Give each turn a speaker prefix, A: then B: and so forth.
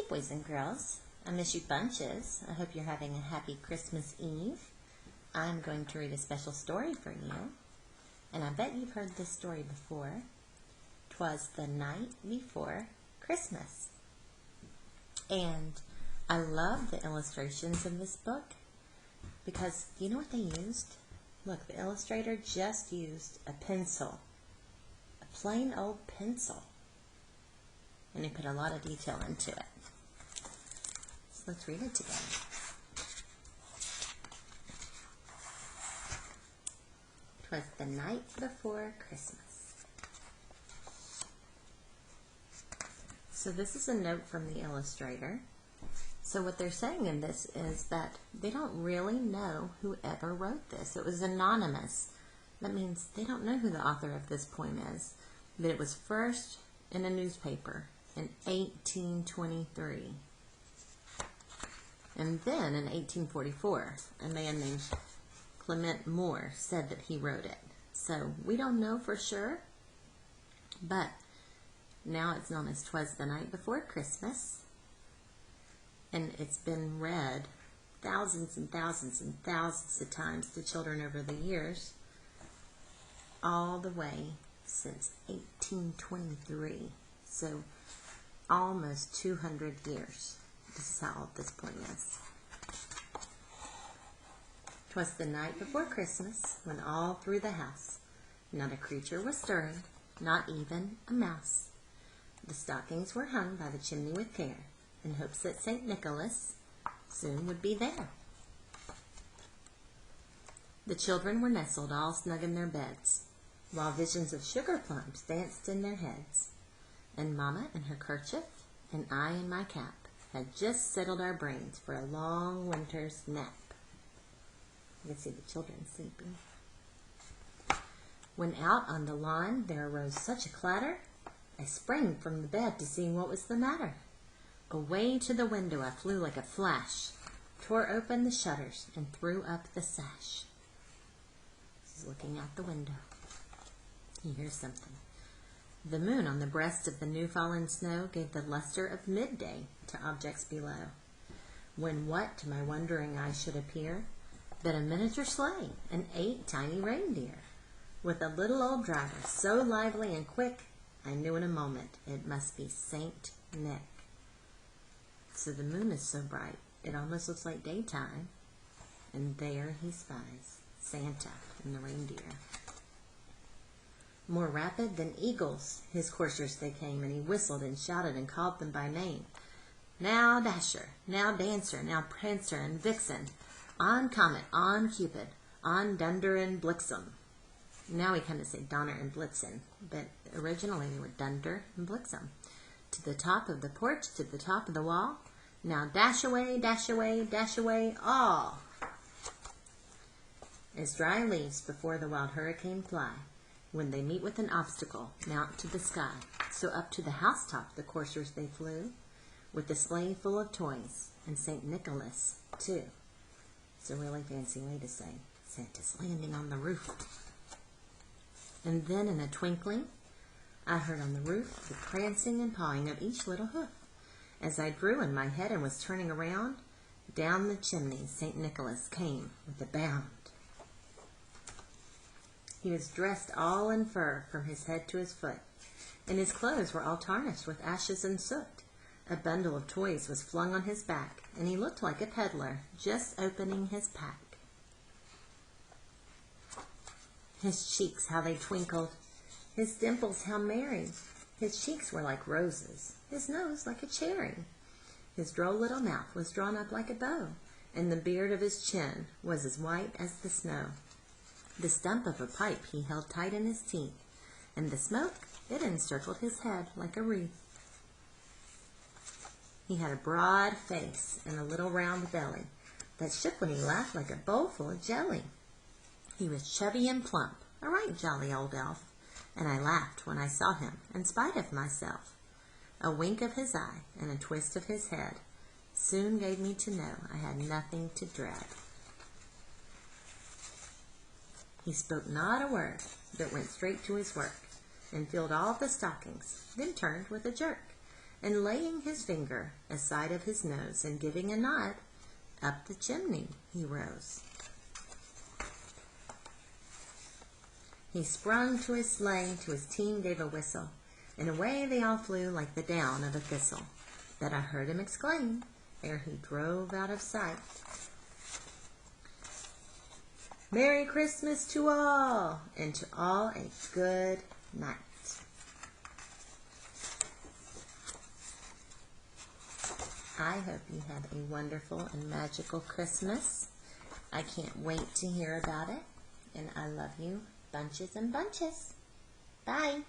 A: Hey boys and girls, I miss you bunches. I hope you're having a happy Christmas Eve. I'm going to read a special story for you, and I bet you've heard this story before. 'Twas the night before Christmas. And I love the illustrations in this book because you know what they used? Look, the illustrator just used a pencil, a plain old pencil, and he put a lot of detail into it. So let's read it together. "'Twas the night before Christmas." So this is a note from the illustrator. So what they're saying in this is that they don't really know whoever wrote this. It was anonymous. That means they don't know who the author of this poem is. But it was first in a newspaper in 1823. And then in 1844, a man named Clement Moore said that he wrote it. So we don't know for sure, but now it's known as "'Twas the Night Before Christmas." And it's been read thousands and thousands and thousands of times to children over the years, all the way since 1823. So almost 200 years. This is how old this poem is. "'Twas the night before Christmas, when all through the house not a creature was stirring, not even a mouse. The stockings were hung by the chimney with care, in hopes that St. Nicholas soon would be there. The children were nestled all snug in their beds, while visions of sugar plums danced in their heads. And Mama in her kerchief, and I in my cap, had just settled our brains for a long winter's nap." You can see the children sleeping. "When out on the lawn there arose such a clatter, I sprang from the bed to see what was the matter. Away to the window I flew like a flash, tore open the shutters, and threw up the sash." She's looking out the window. He hears something. The moon on the breast of the new-fallen snow gave the luster of midday to objects below, when what to my wondering eye should appear but a miniature sleigh and 8 tiny reindeer, with a little old driver so lively and quick, I knew in a moment it must be Saint Nick. So the moon is so bright, it almost looks like daytime, and there he spies Santa and the reindeer. More rapid than eagles, his coursers they came, and he whistled and shouted and called them by name. "Now Dasher, now Dancer, now Prancer and Vixen, on Comet, on Cupid, on Dunder and Blixen." Now we kind of say Donner and Blitzen, but originally they were Dunder and Blixen. "To the top of the porch, to the top of the wall, now dash away, dash away, dash away, all. As dry leaves before the wild hurricane fly, when they meet with an obstacle, mount to the sky. So up to the housetop the coursers they flew, with the sleigh full of toys, and St. Nicholas too." It's a really fancy way to say Santa's landing on the roof. "And then in a twinkling, I heard on the roof the prancing and pawing of each little hoof. As I drew in my head and was turning around, down the chimney St. Nicholas came with a bound. He was dressed all in fur from his head to his foot, and his clothes were all tarnished with ashes and soot. A bundle of toys was flung on his back, and he looked like a peddler just opening his pack. His cheeks, how they twinkled, his dimples, how merry. His cheeks were like roses, his nose like a cherry. His droll little mouth was drawn up like a bow, and the beard of his chin was as white as the snow. The stump of a pipe he held tight in his teeth, and the smoke, it encircled his head like a wreath. He had a broad face and a little round belly that shook when he laughed like a bowl full of jelly. He was chubby and plump, a right jolly old elf, and I laughed when I saw him, in spite of myself. A wink of his eye and a twist of his head soon gave me to know I had nothing to dread. He spoke not a word, but went straight to his work, and filled all the stockings, then turned with a jerk, and laying his finger aside of his nose and giving a nod, up the chimney he rose. He sprung to his sleigh, to his team gave a whistle, and away they all flew like the down of a thistle. That I heard him exclaim, ere he drove out of sight, "Merry Christmas to all, and to all a good night." I hope you have a wonderful and magical Christmas. I can't wait to hear about it, and I love you bunches and bunches. Bye.